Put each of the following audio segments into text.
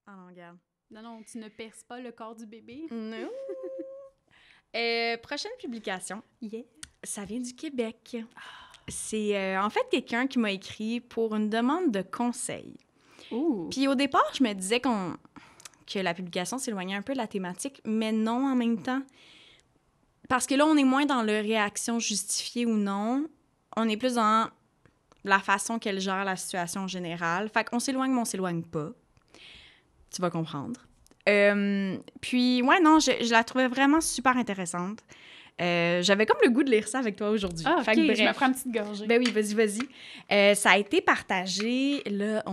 Ah non, regarde. Non, tu ne perces pas le corps du bébé. Non. Prochaine publication. Yeah. Ça vient du Québec. C'est en fait quelqu'un qui m'a écrit pour une demande de conseil. Ouh. Puis au départ, je me disais que la publication s'éloignait un peu de la thématique, mais non en même temps. Parce que là, on est moins dans le réaction justifiée ou non. On est plus dans la façon qu'elle gère la situation en général. Fait qu'on s'éloigne, mais on s'éloigne pas. Tu vas comprendre. Puis, ouais, non, je la trouvais vraiment super intéressante. J'avais comme le goût de lire ça avec toi aujourd'hui. Ah, OK, Fait que, bref. je me prends une petite gorgée. Ben oui, vas-y. Ça a été partagé, là,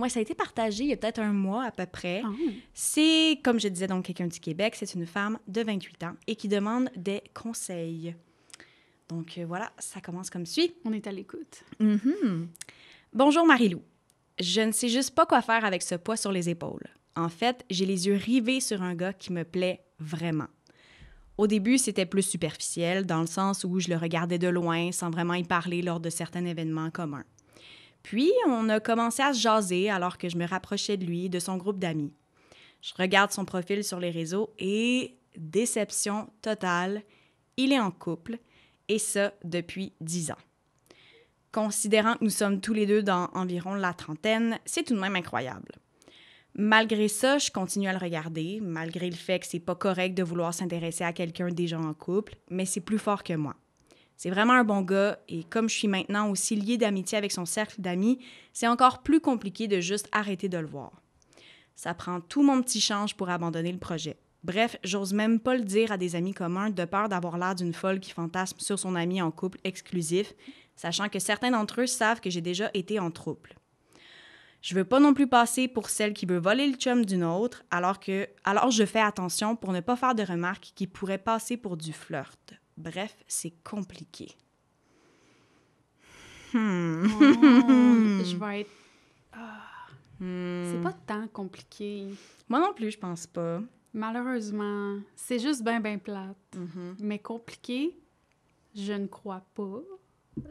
ça a été partagé il y a peut-être un mois à peu près. Ah. C'est, comme je disais, donc quelqu'un du Québec. C'est une femme de 28 ans et qui demande des conseils. Donc, voilà, ça commence comme suit. On est à l'écoute. Mhm. Bonjour Marie-Lou. Je ne sais juste pas quoi faire avec ce poids sur les épaules. En fait, j'ai les yeux rivés sur un gars qui me plaît vraiment. Au début, c'était plus superficiel, dans le sens où je le regardais de loin, sans vraiment y parler lors de certains événements communs. Puis, on a commencé à se jaser alors que je me rapprochais de lui, de son groupe d'amis. Je regarde son profil sur les réseaux et, déception totale, il est en couple, et ça depuis 10 ans. Considérant que nous sommes tous les deux dans environ la trentaine, c'est tout de même incroyable. Malgré ça, je continue à le regarder, malgré le fait que c'est pas correct de vouloir s'intéresser à quelqu'un déjà en couple, mais c'est plus fort que moi. C'est vraiment un bon gars, et comme je suis maintenant aussi liée d'amitié avec son cercle d'amis, c'est encore plus compliqué de juste arrêter de le voir. Ça prend tout mon petit change pour abandonner le projet. Bref, j'ose même pas le dire à des amis communs de peur d'avoir l'air d'une folle qui fantasme sur son ami en couple exclusif, sachant que certains d'entre eux savent que j'ai déjà été en trouble. Je veux pas non plus passer pour celle qui veut voler le chum d'une autre, alors je fais attention pour ne pas faire de remarques qui pourraient passer pour du flirt. Bref, c'est compliqué. Oh, je vais être... C'est pas tant compliqué. Moi non plus, je pense pas. Malheureusement, c'est juste ben plate. Mm-hmm. Mais compliqué, je ne crois pas.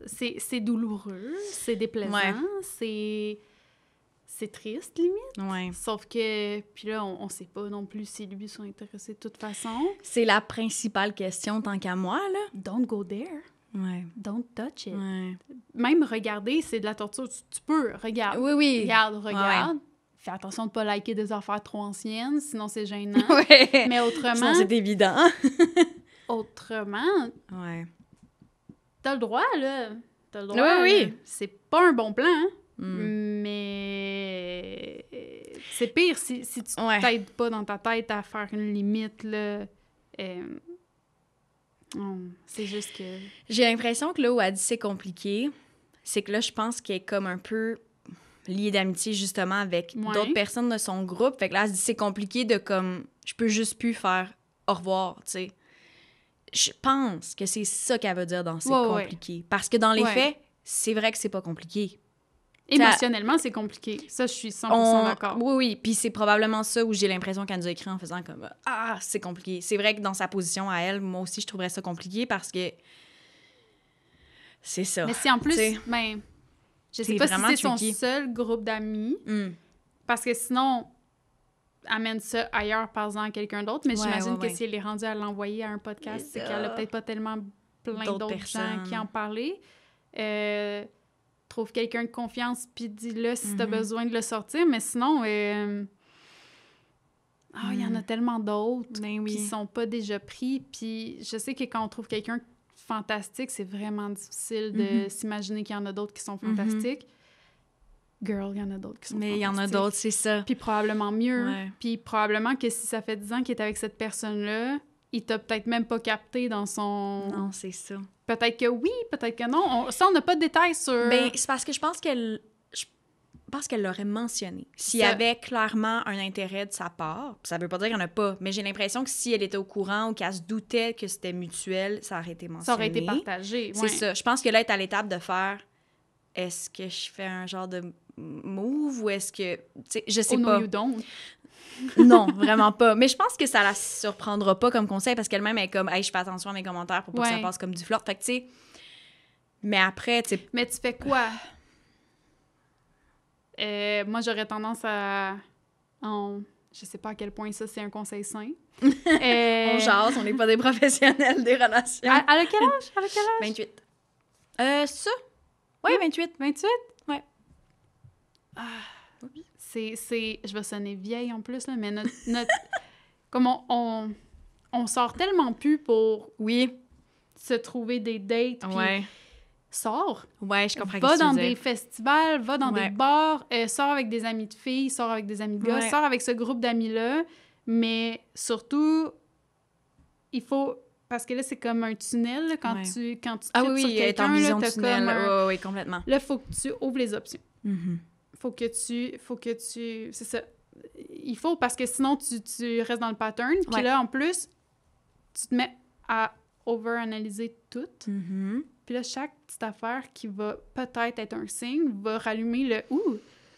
C'est douloureux, c'est déplaisant, Ouais. c'est triste, limite. Ouais. Sauf que, puis là, on sait pas non plus si lui sont intéressés de toute façon. C'est la principale question tant qu'à moi, là. Don't go there. Ouais. Don't touch it. Ouais. Même regarder, c'est de la torture. Tu peux, regarde. Oui. Regarde. Ouais. Fais attention de pas liker des affaires trop anciennes, sinon c'est gênant. Ouais. Mais autrement... Sinon, c'est évident. Autrement, Ouais. t'as le droit, là. T'as le droit. Oui. Là. C'est pas un bon plan, hein? Mm. Mais c'est pire si tu Ouais. t'aides pas dans ta tête à faire une limite, là. C'est juste que... J'ai l'impression que là où elle dit c'est compliqué, c'est que là, je pense qu'elle est comme un peu liée d'amitié, justement, avec d'autres personnes de son groupe. Fait que là, elle se dit c'est compliqué de comme... Je peux juste plus faire au revoir, tu sais. Je pense que c'est ça qu'elle veut dire dans c'est compliqué. Ouais. Parce que dans les faits, c'est vrai que c'est pas compliqué. Émotionnellement, c'est compliqué. Ça, je suis 100% d'accord. Oui. Puis c'est probablement ça où j'ai l'impression qu'elle nous a écrit en faisant comme « Ah, c'est compliqué ». C'est vrai que dans sa position à elle, moi aussi, je trouverais ça compliqué parce que c'est ça. Mais si en plus, ben, je sais pas si c'est son seul groupe d'amis, parce que sinon, amène ça ailleurs, parlant à quelqu'un d'autre. Mais j'imagine que si elle est rendue à l'envoyer à un podcast, c'est qu'elle a peut-être pas tellement plein d'autres gens qui en parlaient. Trouve quelqu'un de confiance puis dis-le si t'as besoin de le sortir. Mais sinon, il y en a tellement d'autres qui sont pas déjà pris. Puis je sais que quand on trouve quelqu'un fantastique, c'est vraiment difficile de s'imaginer qu'il y en a d'autres qui sont fantastiques. Girl, il y en a d'autres qui sont fantastiques. Mais il y en a d'autres, c'est ça. Puis probablement mieux. Ouais. Puis probablement que si ça fait 10 ans qu'il est avec cette personne-là, il t'a peut-être même pas capté dans son... Non, c'est ça. Peut-être que oui, peut-être que non. On n'a pas de détails sur... Ben, c'est parce que je pense qu'elle l'aurait mentionné. S'il y avait clairement un intérêt de sa part, ça veut pas dire qu'il n'y en a pas, mais j'ai l'impression que si elle était au courant ou qu'elle se doutait que c'était mutuel, ça aurait été mentionné. Ça aurait été partagé, C'est ça. Je pense que là, elle est à l'étape de faire... Est-ce que je fais un genre de move ou est-ce que... Je sais pas. No, you don't. Non, vraiment pas. Mais je pense que ça la surprendra pas comme conseil parce qu'elle-même est comme, hey, je fais attention à mes commentaires pour pas que ça passe comme du flirt. Fait que, tu sais. Mais après, tu sais. Mais tu fais quoi? Moi, j'aurais tendance à Je sais pas à quel point ça, c'est un conseil sain. On jase, on n'est pas des professionnels des relations. Elle a quel âge? 28. Ça? Oui, 28. 28? Ouais. Je vais sonner vieille en plus, là, mais notre comme on sort tellement plus pour se trouver des dates, puis sors. Ouais, je comprends. Va dans des festivals, va dans des bars, sors avec des amis de filles, sors avec des amis de gars, sors avec ce groupe d'amis-là, mais surtout, il faut... Parce que là, c'est comme un tunnel, là, quand tu traites sur quelqu'un, là, t'as tunnel, comme oui, complètement. Là, il faut que tu ouvres les options. Mm-hmm. Faut que tu... C'est ça. Il faut, parce que sinon, tu restes dans le pattern. Puis là, en plus, tu te mets à over-analyser tout. Mm-hmm. Puis là, chaque petite affaire qui va peut-être être un signe va rallumer le «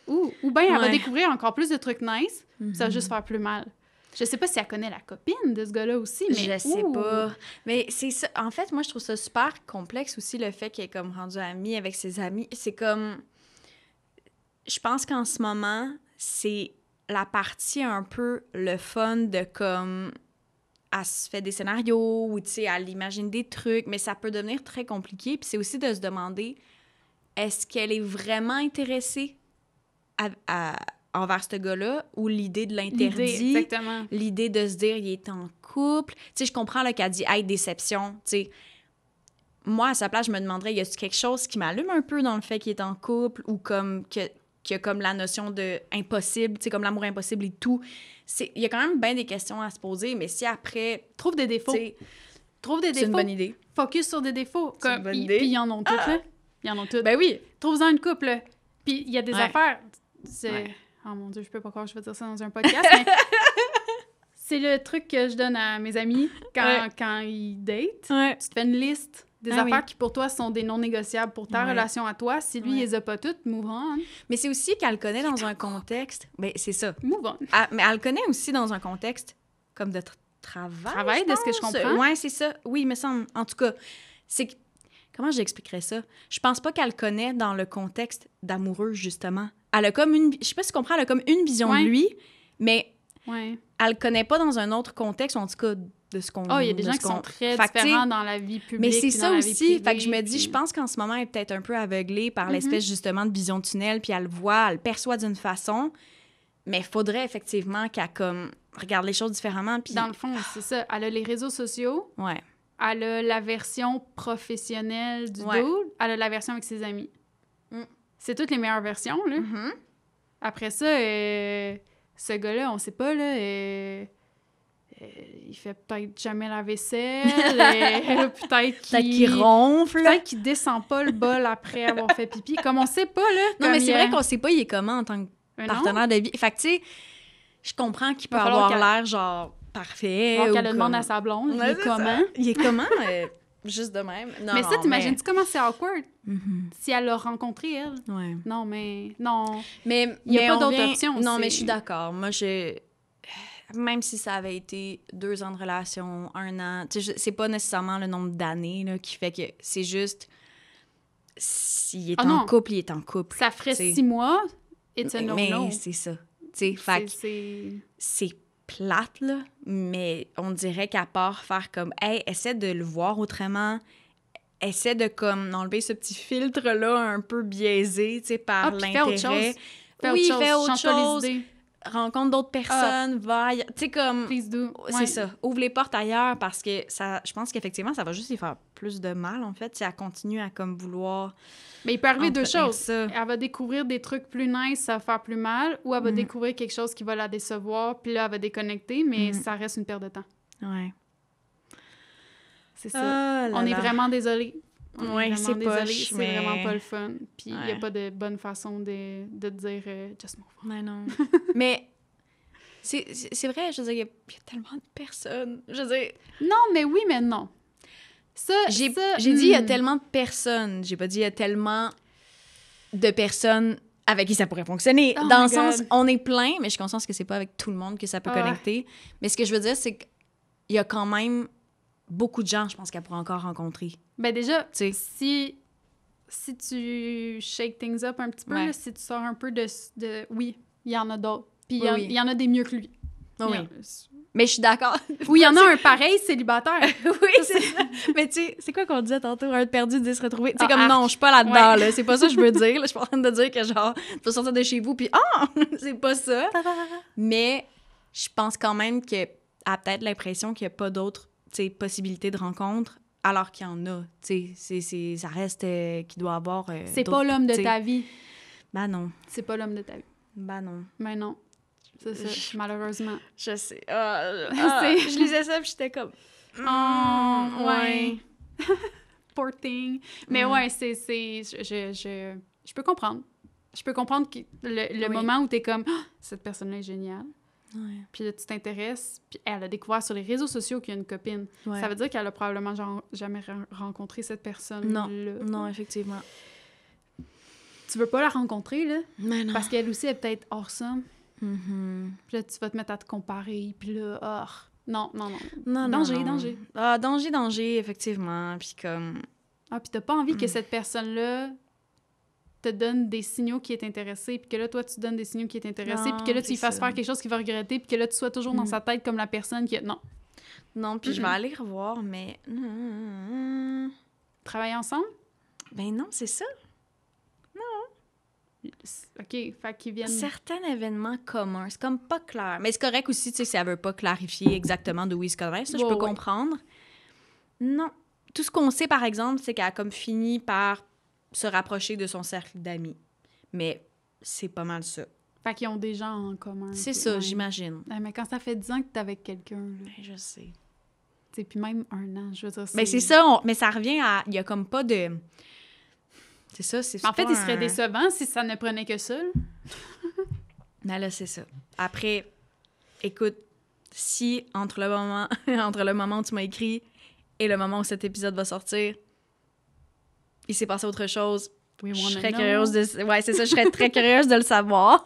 ou bien elle va découvrir encore plus de trucs nice, puis ça va juste faire plus mal. Je sais pas si elle connaît la copine de ce gars-là aussi, mais... Je sais pas. Mais c'est ça. En fait, moi, je trouve ça super complexe aussi, le fait qu'elle est comme rendue amie avec ses amis. C'est comme... Je pense qu'en ce moment, c'est la partie un peu le fun de comme... Elle se fait des scénarios ou, tu sais, elle imagine des trucs, mais ça peut devenir très compliqué. Puis c'est aussi de se demander, est-ce qu'elle est vraiment intéressée envers ce gars-là ou l'idée de l'interdit? Exactement. L'idée de se dire, il est en couple. Tu sais, je comprends là, qu'elle dit, hey, déception. Tu sais, moi, à sa place, je me demanderais, y a-t-il quelque chose qui m'allume un peu dans le fait qu'il est en couple ou comme qu'il y a comme la notion de impossible, tu sais, comme l'amour impossible et tout. Il y a quand même bien des questions à se poser, mais si après... Trouve des défauts. C'est une bonne idée. Focus sur des défauts. C'est une bonne idée. Puis ils en ont toutes, là. Ils en ont toutes. Ben oui. Trouve-en une couple, là. Puis il y a des affaires... Oh mon Dieu, je peux pas croire que je vais dire ça dans un podcast, mais... C'est le truc que je donne à mes amis quand ils datent. Ouais. Tu te fais une liste des affaires qui, pour toi, sont des non négociables pour ta relation à toi. Si lui, il les a pas toutes, move on. Mais c'est aussi qu'elle le connaît dans un contexte... Ben, c'est ça. Move on. Mais elle le connaît aussi dans un contexte comme de travail. Travail, de ce que je comprends. Oui, c'est ça. Oui, il me semble. En tout cas, c'est... Comment j'expliquerais ça? Je pense pas qu'elle le connaît dans le contexte d'amoureux, justement. Elle a comme une... Je sais pas si tu comprends, elle a comme une vision de lui, mais elle le connaît pas dans un autre contexte, ou en tout cas, de ce qu'on... il y a des gens qui sont très différents dans la vie publique. Mais c'est ça aussi. Fait que je me dis, je pense qu'en ce moment, elle est peut-être un peu aveuglée par l'espèce, justement, de vision de tunnel, puis elle le voit, elle le perçoit d'une façon, mais il faudrait effectivement qu'elle, comme, regarde les choses différemment. Puis... Dans le fond, c'est ça. Elle a les réseaux sociaux. Ouais. Elle a la version professionnelle du dude. Elle a la version avec ses amis. C'est toutes les meilleures versions, là. Après ça, ce gars-là, on sait pas, là... il fait peut-être jamais la vaisselle, peut-être qu'il ronfle. Peut-être qu'il descend pas le bol après avoir fait pipi. Comme on sait pas, là. Non, mais c'est vrai qu'on sait pas il est comment en tant que partenaire de vie. Fait que, tu sais, je comprends qu'il peut avoir l'air, genre, parfait. Alors qu'elle le demande à sa blonde, il est comment? Il est comment? Juste de même. Non, mais ça, t'imagines-tu comment c'est awkward? Si elle l'a rencontré, elle? Ouais. Non, mais... Non. Mais il n'y a pas d'autre option. Non, mais je suis d'accord. Moi, même si ça avait été 2 ans de relation, 1 an, c'est pas nécessairement le nombre d'années là, qui fait que c'est juste s'il est en couple, il est en couple. Ça ferait 6 mois, it's a no-no. Mais c'est ça. C'est plate, là, mais on dirait qu'à part faire comme « Hey, essaie de le voir autrement », essaie de comme enlever ce petit filtre-là un peu biaisé, tu sais, par l'intérêt. Fais autre chose. Rencontre d'autres personnes, va... Tu sais, comme... Please do. C'est ça. Ouvre les portes ailleurs parce que ça... Je pense qu'effectivement, ça va juste lui faire plus de mal, en fait, si elle continue à comme vouloir... Mais il peut arriver 2 choses. Ça. Elle va découvrir des trucs plus nice, ça va faire plus mal, ou elle va découvrir quelque chose qui va la décevoir, puis là, elle va déconnecter, mais ça reste une perte de temps. Ouais. C'est ça. On est vraiment désolés. Oui, c'est poche, c'est vraiment pas le fun. Puis il n'y a pas de bonne façon de dire just move on. Ouais, non. Mais c'est vrai, je veux dire, il y a tellement de personnes. Je veux dire... Non, mais oui, mais non. J'ai dit il y a tellement de personnes. J'ai pas dit il y a tellement de personnes avec qui ça pourrait fonctionner. Dans le sens, on est plein, mais je suis consciente que c'est pas avec tout le monde que ça peut connecter. Mais ce que je veux dire, c'est qu'il y a quand même beaucoup de gens, je pense, qu'elle pourrait encore rencontrer. Ben déjà, si tu shake things up un petit peu, là, si tu sors un peu de... Oui, il y en a d'autres. Puis il y en a des mieux que lui. Oui. Mais je suis d'accord. Oui, il y en a un pareil, célibataire. Oui, c'est ça. Mais tu sais, c'est quoi qu'on disait tantôt? Un de perdu, 10 retrouvés. Tu sais, comme non, je suis pas là-dedans, là. C'est pas ça que je veux dire. Là. Je suis pas en train de dire que genre, tu vas sortir de chez vous, puis c'est pas ça. Mais je pense quand même que a peut-être l'impression qu'il y a pas d'autres possibilités de rencontre, alors qu'il y en a. Tu sais, ça reste qu'il doit avoir. C'est pas l'homme de ta vie. Ben non. C'est pas l'homme de ta vie. Ben non. Ben non. C'est ça, malheureusement. Je sais. Je lisais ça, puis j'étais comme... ouais. Poor thing. Mais ouais, je peux comprendre. Je peux comprendre que le moment où t'es comme cette personne-là est géniale. Ouais. Puis là, tu t'intéresses, puis elle a découvert sur les réseaux sociaux qu'il y a une copine. Ouais. Ça veut dire qu'elle a probablement jamais rencontré cette personne-là. Non, effectivement. Tu veux pas la rencontrer, là? Mais non. Parce qu'elle aussi est peut-être awesome. Mm-hmm. Puis là, tu vas te mettre à te comparer, puis là, non. Non, danger. Ah, danger, effectivement. Puis comme... Ah, puis t'as pas envie que cette personne-là te donne des signaux qui est intéressé, puis que là, toi, tu donnes des signaux qui est intéressé, puis que là, tu lui fasses faire quelque chose qu'il va regretter, puis que là, tu sois toujours dans sa tête comme la personne qui... Non, puis je vais aller revoir, mais... Travailler ensemble? Ben non, c'est ça. OK, fait qu'ils viennent... Certains événements communs, c'est comme pas clair. Mais c'est correct aussi, tu sais, si elle veut pas clarifier exactement d'où ils se connaissent, ça, je peux comprendre. Non. Tout ce qu'on sait, par exemple, c'est qu'elle a comme fini par se rapprocher de son cercle d'amis. Mais c'est pas mal ça. Fait qu'ils ont des gens en commun. C'est ça, j'imagine. Mais quand ça fait 10 ans que t'es avec quelqu'un... Ben, je sais. Tu sais, puis même 1 an, je veux dire... Ben, c'est ça, mais ça revient à... Il y a comme pas de... C'est ça, c'est en fait, il serait décevant si ça ne prenait que ça. Ben là, c'est ça. Après, écoute, si entre le moment où tu m'as écrit et le moment où cet épisode va sortir, il s'est passé autre chose, je serais curieuse de... Ouais, c'est ça, je serais très curieuse de le savoir.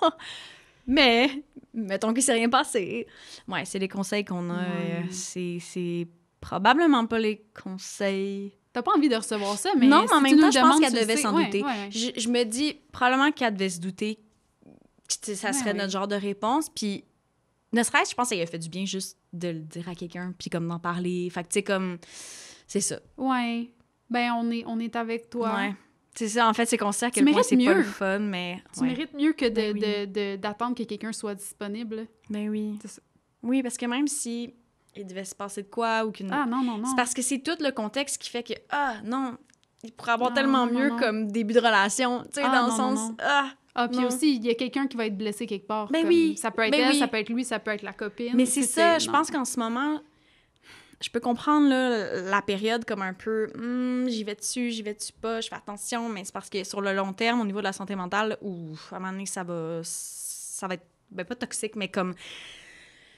Mais, mettons qu'il s'est rien passé. Ouais, c'est les conseils qu'on a. C'est probablement pas les conseils... T'as pas envie de recevoir ça, mais... Non, mais en même temps, je pense qu'elle devait s'en douter. Je me dis, probablement qu'elle devait se douter que ça serait notre genre de réponse. Puis, ne serait-ce, je pense qu'elle a fait du bien juste de le dire à quelqu'un, puis comme d'en parler. Fait que, tu sais, comme... C'est ça. Ouais. Ben, on est avec toi. Ouais. C'est ça, en fait, c'est qu'on sait à quel point c'est pas le fun, mais... Tu mérites mieux que d'attendre que quelqu'un soit disponible. Ben oui. C'est ça. Oui, parce que même si... il devait se passer de quoi ou qu'une... Ah, non. C'est parce que c'est tout le contexte qui fait que, non, il pourrait avoir tellement mieux comme début de relation, tu sais, dans le sens... Puis aussi, il y a quelqu'un qui va être blessé quelque part. Ben oui. Ça peut être elle, ça peut être lui, ça peut être la copine. Mais c'est ça, je pense qu'en ce moment, je peux comprendre là, la période comme un peu, j'y vais-tu pas, je fais attention, mais c'est parce que sur le long terme, au niveau de la santé mentale, à un moment donné, ça va être, ben pas toxique, mais comme...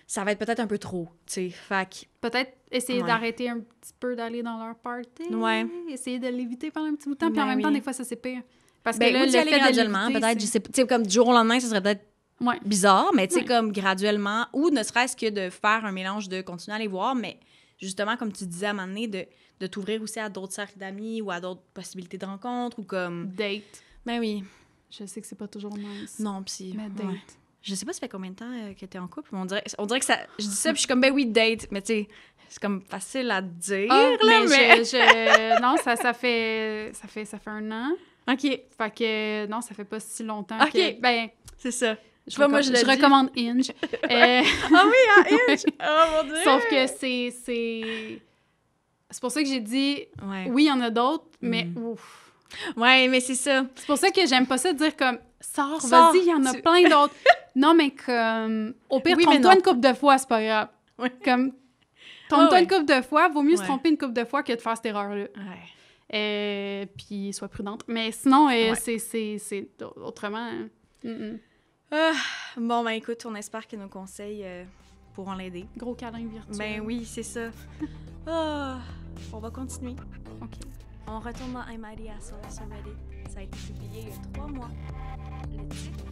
ça va être peut-être un peu trop, tu sais. Fait peut-être essayer d'arrêter un petit peu d'aller dans leur party. Ouais. Essayer de l'éviter pendant un petit bout de temps. Puis en même temps, des fois, ça c'est pire. Parce que là, le fait graduellement, peut-être, je sais pas, tu sais, comme du jour au lendemain, ça serait peut-être bizarre, mais tu sais, comme graduellement, ou ne serait-ce que de faire un mélange de continuer à les voir, mais justement, comme tu disais à un moment donné, de t'ouvrir aussi à d'autres cercles d'amis ou à d'autres possibilités de rencontres ou comme... Date. Ben oui. Je sais que c'est pas toujours nice. Non, pis... Mais date. Ouais. Je sais pas ça fait combien de temps que t'es en couple, mais on dirait que ça... Je dis ça, puis je suis comme, ben oui, date, mais tu sais, c'est comme facile à dire, mais... Non, ça fait 1 an. OK. Fait que, non, ça fait pas si longtemps que... Ben, c'est ça. Je recommande Hinge. Ah oui, Hinge! Oh mon Dieu! Sauf que c'est pour ça que j'ai dit, oui, il y en a d'autres, mais ouf. Ouais, mais c'est ça. C'est pour ça que j'aime pas ça de dire comme, sors, vas-y, il y en a plein d'autres. Non, mais comme, au pire, trompe-toi une couple de fois, c'est pas grave. Ouais. Comme, trompe-toi une couple de fois, vaut mieux se tromper une couple de fois que de faire cette erreur-là. Ouais. Puis, sois prudente. Mais sinon, c'est autrement... Bon, ben écoute, on espère que nos conseils pourront l'aider. Gros câlin virtuel. Ben oui, c'est ça. On va continuer. OK. On retourne dans I'm Maria sur Reddit. Ça a été publié il y a 3 mois. Le titre